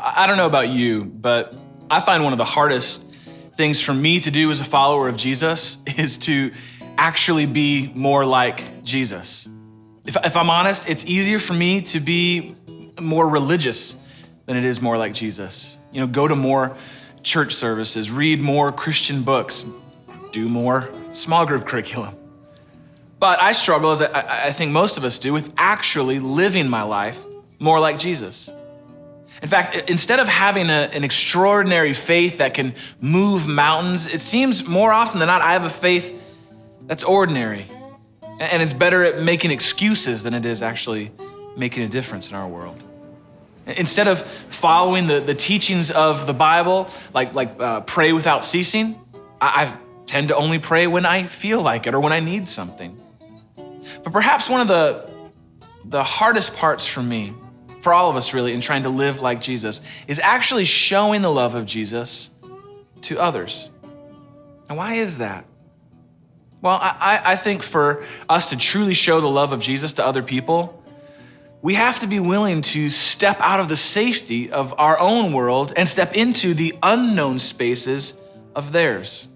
I don't know about you, but I find one of the hardest things for me to do as a follower of Jesus is to actually be more like Jesus. If I'm honest, it's easier for me to be more religious than it is more like Jesus. Go to more church services, read more Christian books, do more small group curriculum. But I struggle, as I think most of us do, with actually living my life more like Jesus. In fact, instead of having an extraordinary faith that can move mountains, it seems more often than not I have a faith that's ordinary. And it's better at making excuses than it is actually making a difference in our world. Instead of following the teachings of the Bible, like pray without ceasing, I tend to only pray when I feel like it or when I need something. But perhaps one of the hardest parts for me, for all of us really, in trying to live like Jesus, is actually showing the love of Jesus to others. And why is that? Well, I think for us to truly show the love of Jesus to other people, we have to be willing to step out of the safety of our own world and step into the unknown spaces of theirs.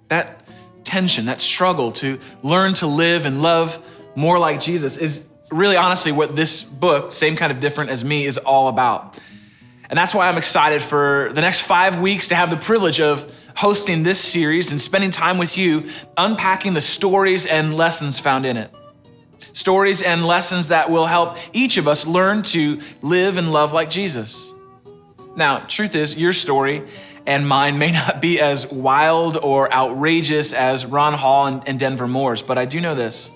That tension, that struggle to learn to live and love more like Jesus is really honestly what this book, Same Kind of Different as Me, is all about. And that's why I'm excited for the next 5 weeks to have the privilege of hosting this series and spending time with you, unpacking the stories and lessons found in it. Stories and lessons that will help each of us learn to live and love like Jesus. Now, truth is, your story and mine may not be as wild or outrageous as Ron Hall and Denver Moore's, but I do know this,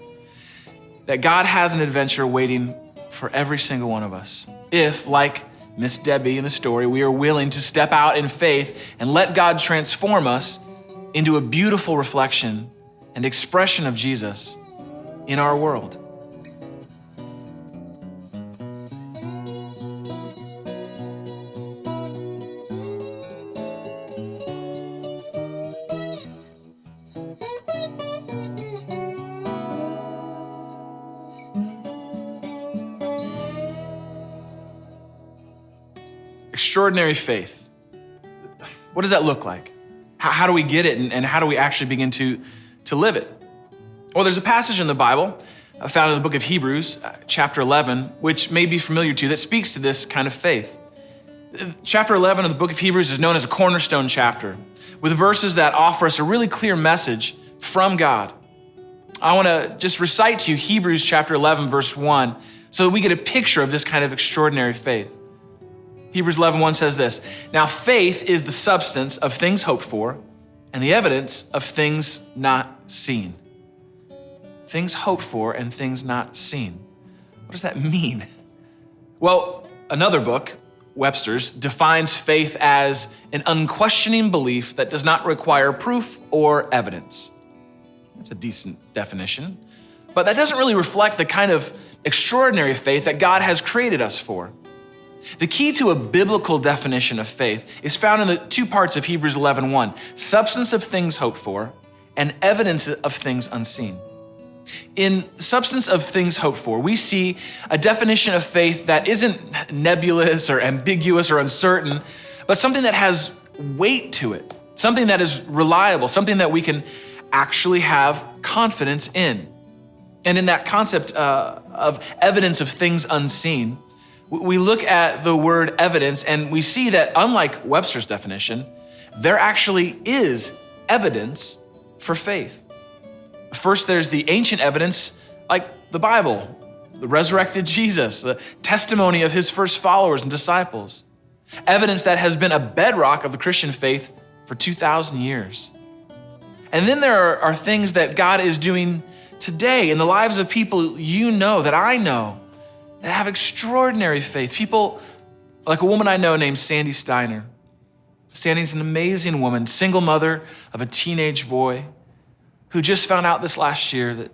that God has an adventure waiting for every single one of us. If, like Miss Debbie in the story, we are willing to step out in faith and let God transform us into a beautiful reflection and expression of Jesus in our world. Extraordinary faith. What does that look like? How do we get it, and how do we actually begin to live it? Well, there's a passage in the Bible found in the book of Hebrews, chapter 11, which may be familiar to you, that speaks to this kind of faith. Chapter 11 of the book of Hebrews is known as a cornerstone chapter, with verses that offer us a really clear message from God. I want to just recite to you Hebrews chapter 11, verse 1, so that we get a picture of this kind of extraordinary faith. Hebrews 11:1 says this, "Now faith is the substance of things hoped for and the evidence of things not seen." Things hoped for and things not seen. What does that mean? Well, another book, Webster's, defines faith as an unquestioning belief that does not require proof or evidence. That's a decent definition, but that doesn't really reflect the kind of extraordinary faith that God has created us for. The key to a biblical definition of faith is found in the two parts of Hebrews 11:1, substance of things hoped for and evidence of things unseen. In substance of things hoped for, we see a definition of faith that isn't nebulous or ambiguous or uncertain, but something that has weight to it, something that is reliable, something that we can actually have confidence in. And in that concept of evidence of things unseen, we look at the word evidence and we see that, unlike Webster's definition, there actually is evidence for faith. First, there's the ancient evidence, like the Bible, the resurrected Jesus, the testimony of his first followers and disciples, evidence that has been a bedrock of the Christian faith for 2,000 years. And then there are things that God is doing today in the lives of people you know, that I know, that have extraordinary faith. People like a woman I know named Sandy Steiner. Sandy's an amazing woman, single mother of a teenage boy who just found out this last year that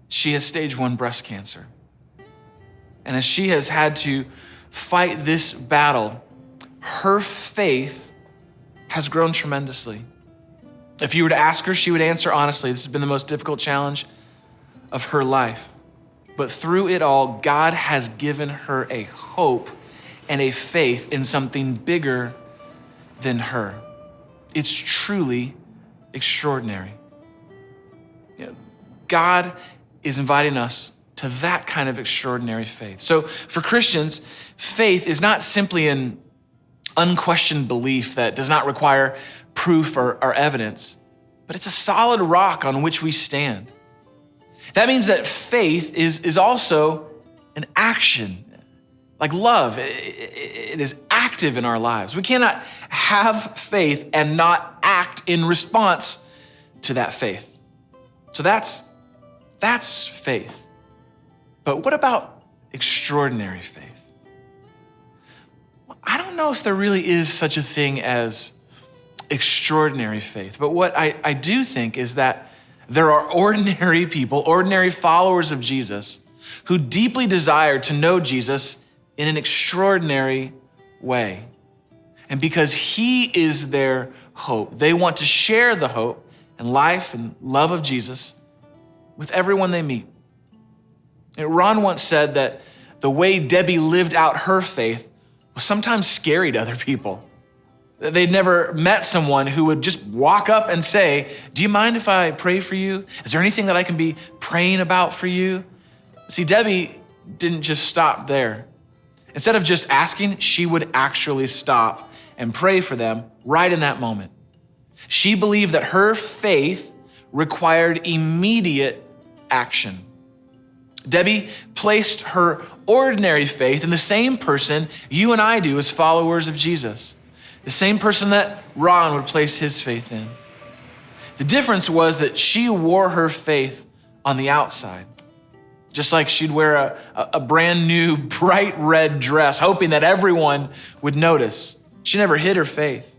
she has stage 1 breast cancer. And as she has had to fight this battle, her faith has grown tremendously. If you were to ask her, she would answer honestly, this has been the most difficult challenge of her life. But through it all, God has given her a hope and a faith in something bigger than her. It's truly extraordinary. You know, God is inviting us to that kind of extraordinary faith. So for Christians, faith is not simply an unquestioned belief that does not require proof or evidence, but it's a solid rock on which we stand. That means that faith is also an action. Like love, it is active in our lives. We cannot have faith and not act in response to that faith. So that's faith. But what about extraordinary faith? I don't know if there really is such a thing as extraordinary faith, but what I do think is that there are ordinary people, ordinary followers of Jesus, who deeply desire to know Jesus in an extraordinary way. And because he is their hope, they want to share the hope and life and love of Jesus with everyone they meet. And Ron once said that the way Debbie lived out her faith was sometimes scary to other people. They'd never met someone who would just walk up and say, do you mind if I pray for you? Is there anything that I can be praying about for you? See, Debbie didn't just stop there. Instead of just asking, she would actually stop and pray for them right in that moment. She believed that her faith required immediate action. Debbie placed her ordinary faith in the same person you and I do as followers of Jesus, the same person that Ron would place his faith in. The difference was that she wore her faith on the outside, just like she'd wear a brand new bright red dress, hoping that everyone would notice. She never hid her faith,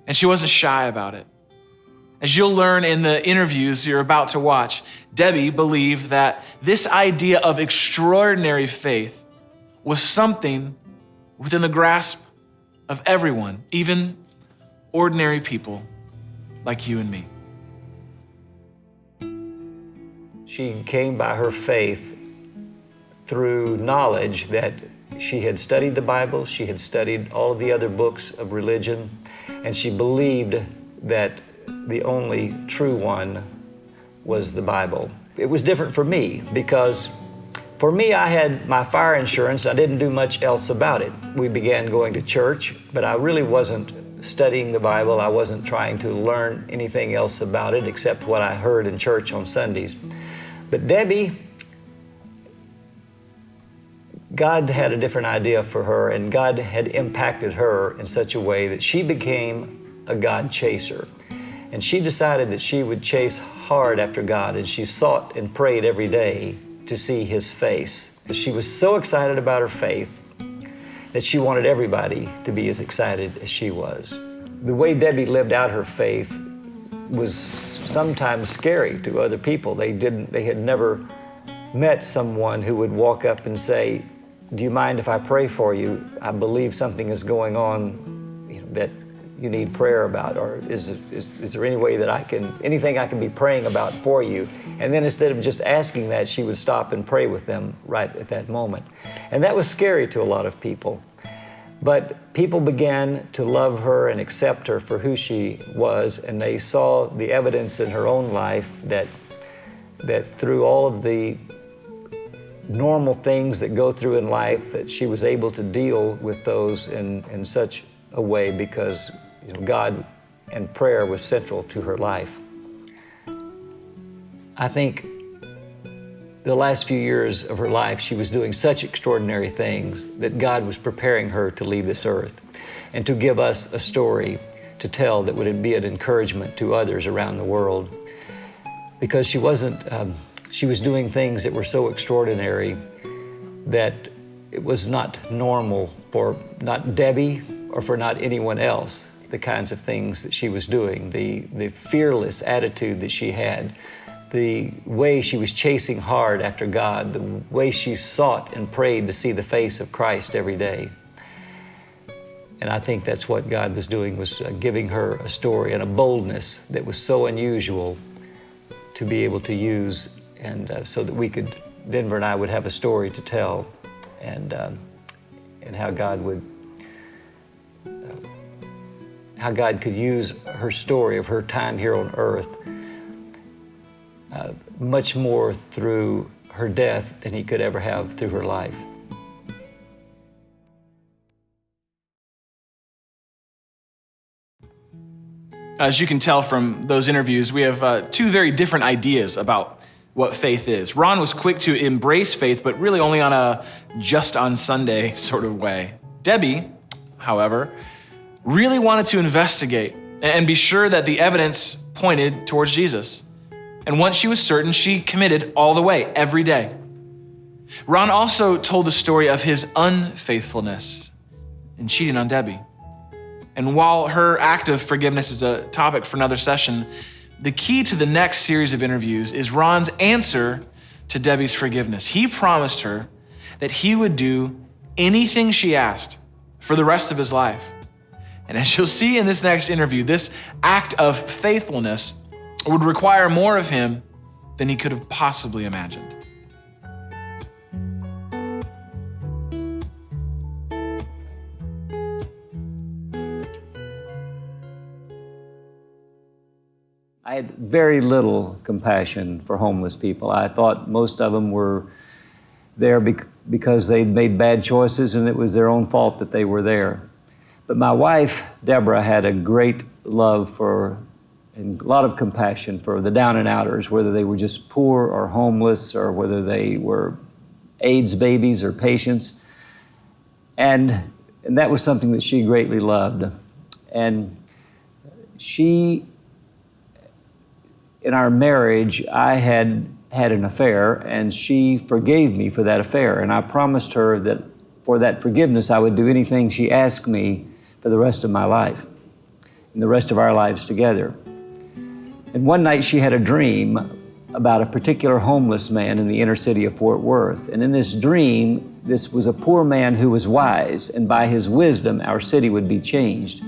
and she wasn't shy about it. As you'll learn in the interviews you're about to watch, Debbie believed that this idea of extraordinary faith was something within the grasp of everyone, even ordinary people like you and me. She came by her faith through knowledge that she had studied the Bible, she had studied all of the other books of religion, and she believed that the only true one was the Bible. It was different for me because for me, I had my fire insurance. I didn't do much else about it. We began going to church, but I really wasn't studying the Bible. I wasn't trying to learn anything else about it except what I heard in church on Sundays. But Debbie, God had a different idea for her, and God had impacted her in such a way that she became a God chaser. And she decided that she would chase hard after God, and she sought and prayed every day to see his face. She was so excited about her faith that she wanted everybody to be as excited as she was. The way Debbie lived out her faith was sometimes scary to other people. They had never met someone who would walk up and say, do you mind if I pray for you? I believe something is going on that you need prayer about, or is there any way that anything I can be praying about for you? And then instead of just asking that, she would stop and pray with them right at that moment. And that was scary to a lot of people. But people began to love her and accept her for who she was, and they saw the evidence in her own life that through all of the normal things that go through in life, that she was able to deal with those in such a way because God and prayer was central to her life. I think the last few years of her life, she was doing such extraordinary things that God was preparing her to leave this earth and to give us a story to tell that would be an encouragement to others around the world. Because she was doing things that were so extraordinary that it was not normal for not Debbie or for not anyone else, the kinds of things that she was doing, the fearless attitude that she had, the way she was chasing hard after God, the way she sought and prayed to see the face of Christ every day. And I think that's what God was doing, was giving her a story and a boldness that was so unusual to be able to use, and so that we could, Denver and I would have a story to tell, and how God could use her story of her time here on earth much more through her death than He could ever have through her life. As you can tell from those interviews, we have two very different ideas about what faith is. Ron was quick to embrace faith, but really only on a just on Sunday sort of way. Debbie, however, really wanted to investigate and be sure that the evidence pointed towards Jesus. And once she was certain, she committed all the way, every day. Ron also told the story of his unfaithfulness in cheating on Debbie. And while her act of forgiveness is a topic for another session, the key to the next series of interviews is Ron's answer to Debbie's forgiveness. He promised her that he would do anything she asked for the rest of his life. And as you'll see in this next interview, this act of faithfulness would require more of him than he could have possibly imagined. I had very little compassion for homeless people. I thought most of them were there because they'd made bad choices and it was their own fault that they were there. But my wife, Deborah, had a great love for and a lot of compassion for the down and outers, whether they were just poor or homeless or whether they were AIDS babies or patients. And that was something that she greatly loved. And in our marriage, I had an affair, and she forgave me for that affair. And I promised her that for that forgiveness, I would do anything she asked me for the rest of my life and the rest of our lives together. And one night she had a dream about a particular homeless man in the inner city of Fort Worth. And in this dream, this was a poor man who was wise, and by his wisdom, our city would be changed.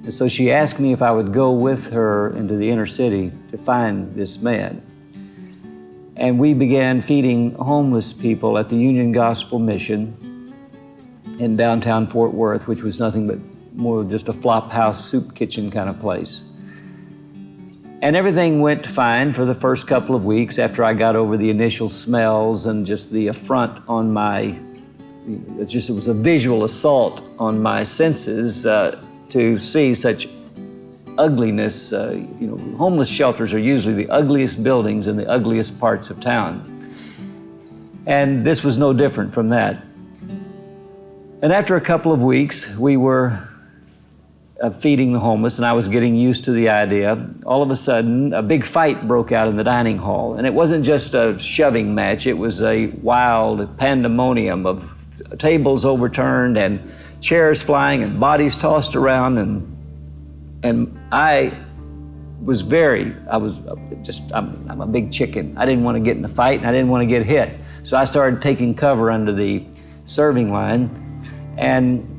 And so she asked me if I would go with her into the inner city to find this man. And we began feeding homeless people at the Union Gospel Mission in downtown Fort Worth, which was nothing but more just a flop house soup kitchen kind of place. And everything went fine for the first couple of weeks after I got over the initial smells and just the affront on it was a visual assault on my senses to see such ugliness. Homeless shelters are usually the ugliest buildings in the ugliest parts of town. And this was no different from that. And after a couple of weeks, we were feeding the homeless, and I was getting used to the idea. All of a sudden, a big fight broke out in the dining hall. And it wasn't just a shoving match, it was a wild pandemonium of tables overturned and chairs flying and bodies tossed around, and I'm a big chicken. I didn't want to get in a fight, and I didn't want to get hit. So I started taking cover under the serving line, and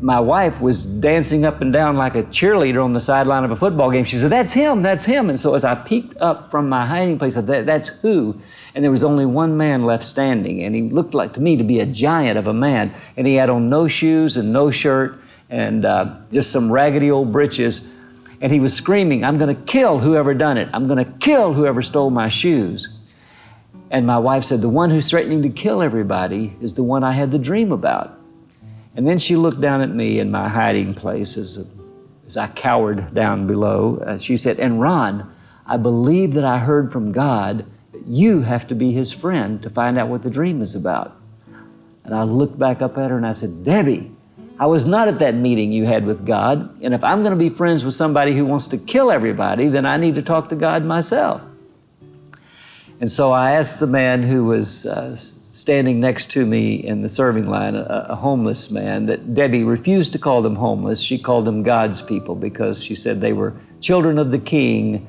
my wife was dancing up and down like a cheerleader on the sideline of a football game. She said, "That's him, that's him." And so as I peeked up from my hiding place, I said, "That's who?" And there was only one man left standing, and he looked like to me to be a giant of a man. And he had on no shoes and no shirt and just some raggedy old breeches. And he was screaming, "I'm gonna kill whoever done it. I'm gonna kill whoever stole my shoes." And my wife said, "The one who's threatening to kill everybody is the one I had the dream about." And then she looked down at me in my hiding place as I cowered down below. She said, "And Ron, I believe that I heard from God that you have to be his friend to find out what the dream is about." And I looked back up at her and I said, "Debbie, I was not at that meeting you had with God. And if I'm going to be friends with somebody who wants to kill everybody, then I need to talk to God myself." And so I asked the man who was standing next to me in the serving line, a homeless man, that Debbie refused to call them homeless. She called them God's people because she said they were children of the King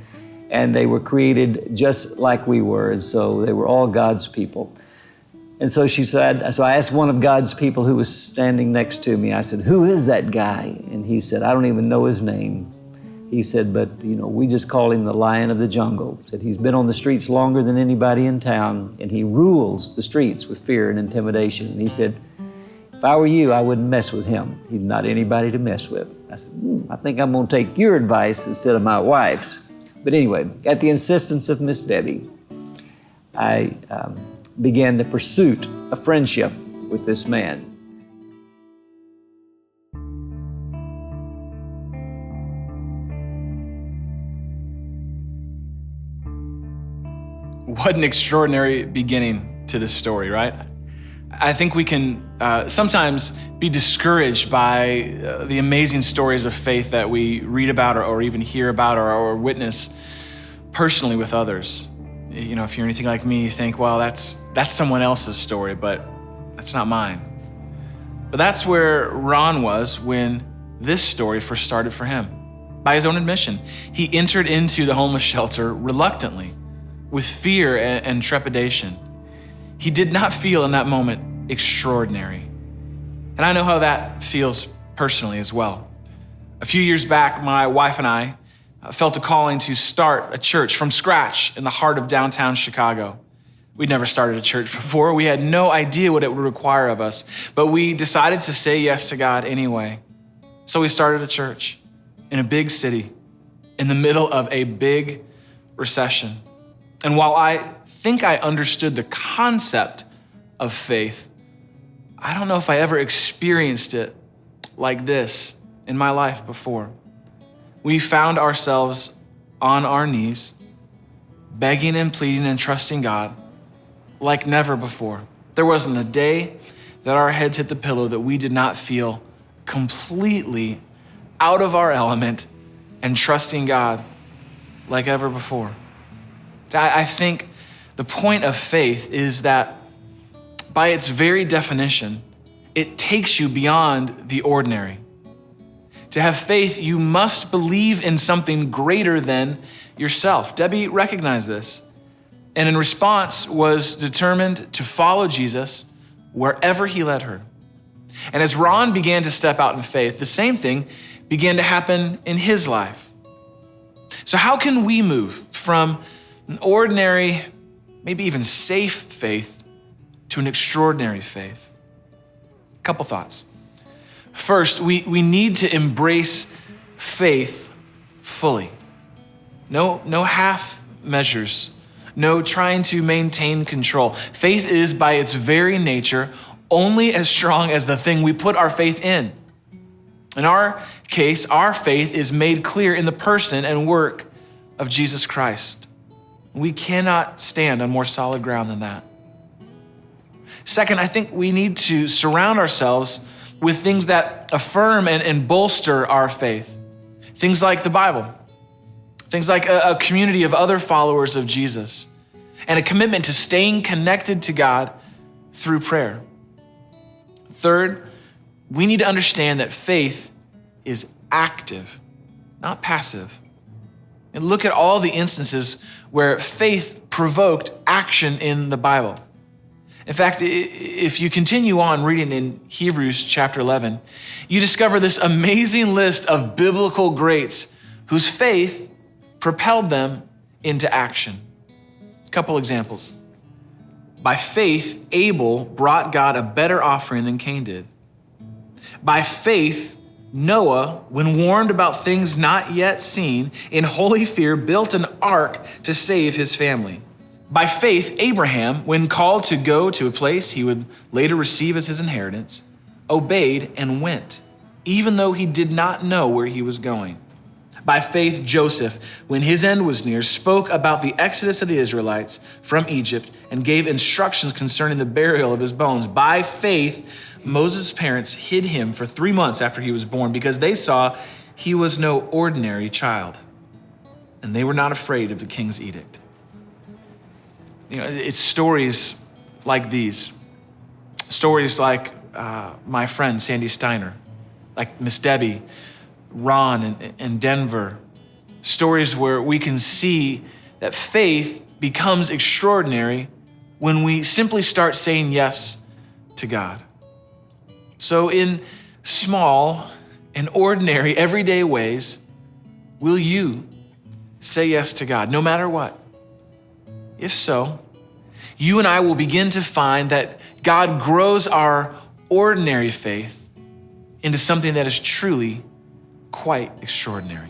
and they were created just like we were, and so they were all God's people. And so she said, so I asked one of God's people who was standing next to me, I said, who is that guy? And he said, I don't even know his name. He said, but we just call him the Lion of the Jungle. He said, he's been on the streets longer than anybody in town, and he rules the streets with fear and intimidation. And he said, if I were you, I wouldn't mess with him. He's not anybody to mess with. I said, I think I'm gonna take your advice instead of my wife's. But anyway, at the insistence of Miss Debbie, I began the pursuit of friendship with this man. What an extraordinary beginning to this story, right? I think we can sometimes be discouraged by the amazing stories of faith that we read about or even hear about or witness personally with others. If you're anything like me, you think, well, that's someone else's story, but that's not mine. But that's where Ron was when this story first started for him. By his own admission, he entered into the homeless shelter reluctantly, with fear and trepidation. He did not feel in that moment extraordinary. And I know how that feels personally as well. A few years back, my wife and I felt a calling to start a church from scratch in the heart of downtown Chicago. We'd never started a church before. We had no idea what it would require of us, but we decided to say yes to God anyway. So we started a church in a big city in the middle of a big recession. And while I think I understood the concept of faith, I don't know if I ever experienced it like this in my life before. We found ourselves on our knees, begging and pleading and trusting God like never before. There wasn't a day that our heads hit the pillow that we did not feel completely out of our element and trusting God like ever before. I think the point of faith is that by its very definition, it takes you beyond the ordinary. To have faith, you must believe in something greater than yourself. Debbie recognized this, and in response was determined to follow Jesus wherever he led her. And as Ron began to step out in faith, the same thing began to happen in his life. So how can we move from an ordinary, maybe even safe faith to an extraordinary faith? A couple thoughts. First, we need to embrace faith fully. No half measures, no trying to maintain control. Faith is by its very nature only as strong as the thing we put our faith in. In our case, our faith is made clear in the person and work of Jesus Christ. We cannot stand on more solid ground than that. Second, I think we need to surround ourselves with things that affirm and bolster our faith. Things like the Bible, things like a community of other followers of Jesus, and a commitment to staying connected to God through prayer. Third, we need to understand that faith is active, not passive. And look at all the instances where faith provoked action in the Bible. In fact, if you continue on reading in Hebrews chapter 11, you discover this amazing list of biblical greats whose faith propelled them into action. A couple examples. By faith, Abel brought God a better offering than Cain did. By faith, Noah, when warned about things not yet seen, in holy fear built an ark to save his family. By faith, Abraham, when called to go to a place he would later receive as his inheritance, obeyed and went, even though he did not know where he was going. By faith, Joseph, when his end was near, spoke about the exodus of the Israelites from Egypt and gave instructions concerning the burial of his bones. By faith, Moses' parents hid him for 3 months after he was born because they saw he was no ordinary child, and they were not afraid of the king's edict. It's stories like these, stories like my friend Sandy Steiner, like Miss Debbie, Ron, and Denver, stories where we can see that faith becomes extraordinary when we simply start saying yes to God. So in small and ordinary, everyday ways, will you say yes to God, no matter what? If so, you and I will begin to find that God grows our ordinary faith into something that is truly quite extraordinary.